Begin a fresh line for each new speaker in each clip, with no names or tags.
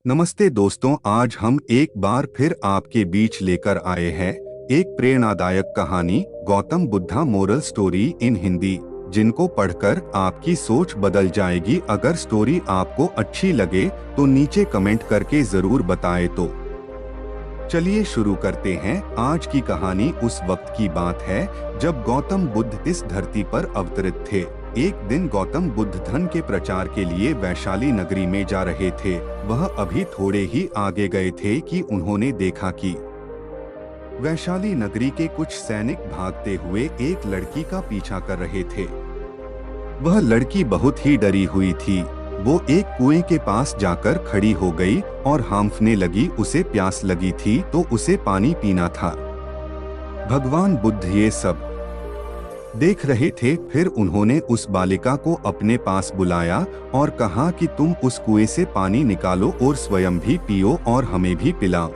नमस्ते दोस्तों, आज हम एक बार फिर आपके बीच लेकर आए हैं एक प्रेरणादायक कहानी, Gautam Buddha moral story in Hindi, जिनको पढ़कर आपकी सोच बदल जाएगी। अगर स्टोरी आपको अच्छी लगे तो नीचे कमेंट करके जरूर बताएं। तो चलिए शुरू करते हैं। आज की कहानी उस वक्त की बात है जब गौतम बुद्ध इस धरती पर अवतरित थे। एक दिन गौतम बुद्ध धन के प्रचार के लिए वैशाली नगरी में जा रहे थे। वह अभी थोड़े ही आगे गए थे कि उन्होंने देखा कि वैशाली नगरी के कुछ सैनिक भागते हुए एक लड़की का पीछा कर रहे थे। वह लड़की बहुत ही डरी हुई थी। वो एक कुएं के पास जाकर खड़ी हो गई और हांफने लगी। उसे प्यास लगी थी तो उसे पानी पीना था। भगवान बुद्ध ये सब देख रहे थे। फिर उन्होंने उस बालिका को अपने पास बुलाया और कहा कि तुम उस कुएं से पानी निकालो और स्वयं भी पियो और हमें भी पिलाओ।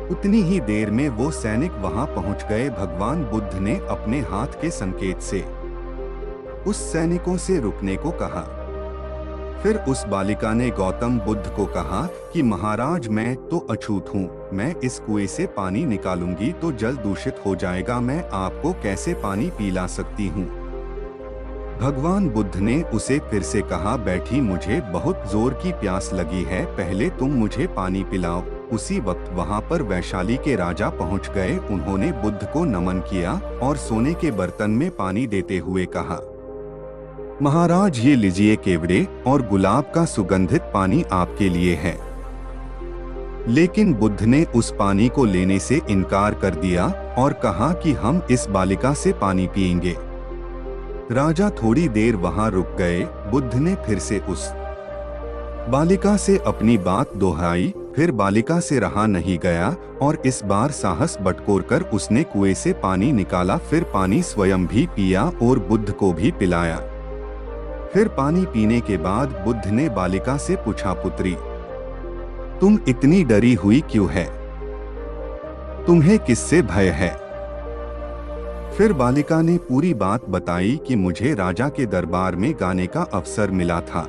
उतनी ही देर में वो सैनिक वहां पहुंच गए। भगवान बुद्ध ने अपने हाथ के संकेत से उस सैनिकों से रुकने को कहा। फिर उस बालिका ने गौतम बुद्ध को कहा कि महाराज, मैं तो अछूत हूँ। मैं इस कुएं से पानी निकालूंगी तो जल दूषित हो जाएगा। मैं आपको कैसे पानी पिला सकती हूँ? भगवान बुद्ध ने उसे फिर से कहा, बैठी, मुझे बहुत जोर की प्यास लगी है, पहले तुम मुझे पानी पिलाओ। उसी वक्त वहाँ पर वैशाली के राजा पहुँच गए। उन्होंने बुद्ध को नमन किया और सोने के बर्तन में पानी देते हुए कहा, महाराज, ये लीजिए, केवड़े और गुलाब का सुगंधित पानी आपके लिए है। लेकिन बुद्ध ने उस पानी को लेने से इनकार कर दिया और कहा कि हम इस बालिका से पानी पिएंगे। राजा थोड़ी देर वहां रुक गए। बुद्ध ने फिर से उस बालिका से अपनी बात दोहराई। फिर बालिका से रहा नहीं गया और इस बार साहस बटोरकर उसने कुएं से पानी निकाला। फिर पानी स्वयं भी पिया और बुद्ध को भी पिलाया। फिर पानी पीने के बाद बुद्ध ने बालिका से पूछा, पुत्री, तुम इतनी डरी हुई क्यों है? तुम्हें किससे भय है? फिर बालिका ने पूरी बात बताई कि मुझे राजा के दरबार में गाने का अवसर मिला था।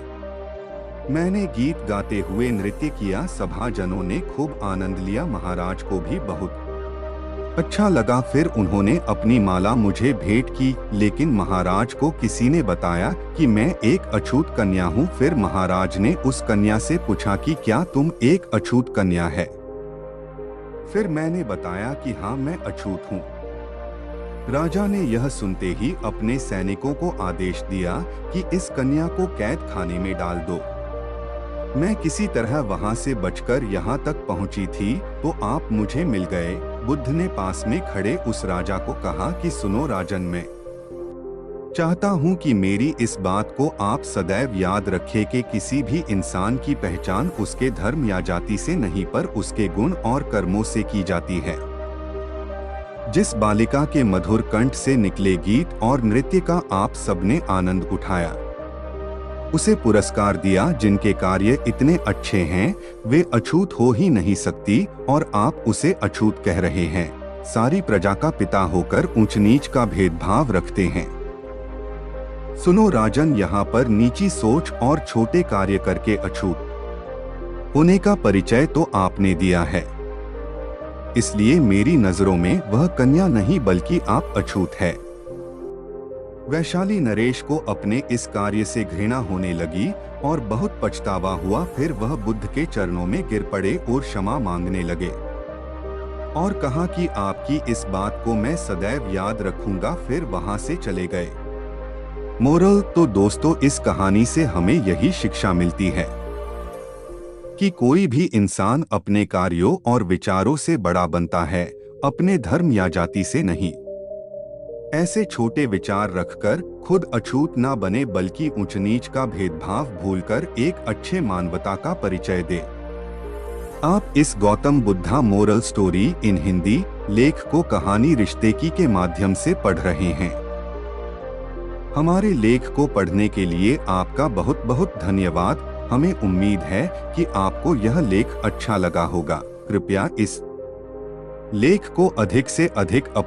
मैंने गीत गाते हुए नृत्य किया। सभाजनों ने खूब आनंद लिया। महाराज को भी बहुत अच्छा लगा। फिर उन्होंने अपनी माला मुझे भेंट की, लेकिन महाराज को किसी ने बताया कि मैं एक अछूत कन्या हूँ। फिर महाराज ने उस कन्या से पूछा कि क्या तुम एक अछूत कन्या है? फिर मैंने बताया कि हाँ, मैं अछूत हूँ। राजा ने यह सुनते ही अपने सैनिकों को आदेश दिया कि इस कन्या को कैद खाने में डाल दो। मैं किसी तरह वहां से बचकर यहाँ तक पहुंची थी तो आप मुझे मिल गए। बुद्ध ने पास में खड़े उस राजा को कहा कि सुनो राजन, मैं चाहता हूँ कि मेरी इस बात को आप सदैव याद रखें कि किसी भी इंसान की पहचान उसके धर्म या जाति से नहीं पर उसके गुण और कर्मों से की जाती है। जिस बालिका के मधुर कंठ से निकले गीत और नृत्य का आप सबने आनंद उठाया, उसे पुरस्कार दिया। जिनके कार्य इतने अच्छे हैं वे अछूत हो ही नहीं सकती और आप उसे अछूत कह रहे हैं। सारी प्रजा का पिता होकर ऊंच नीच का भेदभाव रखते हैं। सुनो राजन, यहाँ पर नीची सोच और छोटे कार्य करके अछूत होने का परिचय तो आपने दिया है। इसलिए मेरी नजरों में वह कन्या नहीं बल्कि आप अछूत है। वैशाली नरेश को अपने इस कार्य से घृणा होने लगी और बहुत पछतावा हुआ। फिर वह बुद्ध के चरणों में गिर पड़े और क्षमा मांगने लगे और कहा कि आपकी इस बात को मैं सदैव याद रखूंगा। फिर वहां से चले गए। मोरल तो दोस्तों, इस कहानी से हमें यही शिक्षा मिलती है कि कोई भी इंसान अपने कार्यों और विचारों से बड़ा बनता है, अपने धर्म या जाति से नहीं। ऐसे छोटे विचार रखकर खुद अछूत ना बने बल्कि ऊंच नीच का भेदभाव भूलकर एक अच्छे मानवता का परिचय दे। आप इस Gautam Buddha moral story in Hindi लेख को कहानी रिश्ते की के माध्यम से पढ़ रहे हैं। हमारे लेख को पढ़ने के लिए आपका बहुत बहुत धन्यवाद। हमें उम्मीद है कि आपको यह लेख अच्छा लगा होगा। कृपया इस लेख को अधिक से अधिक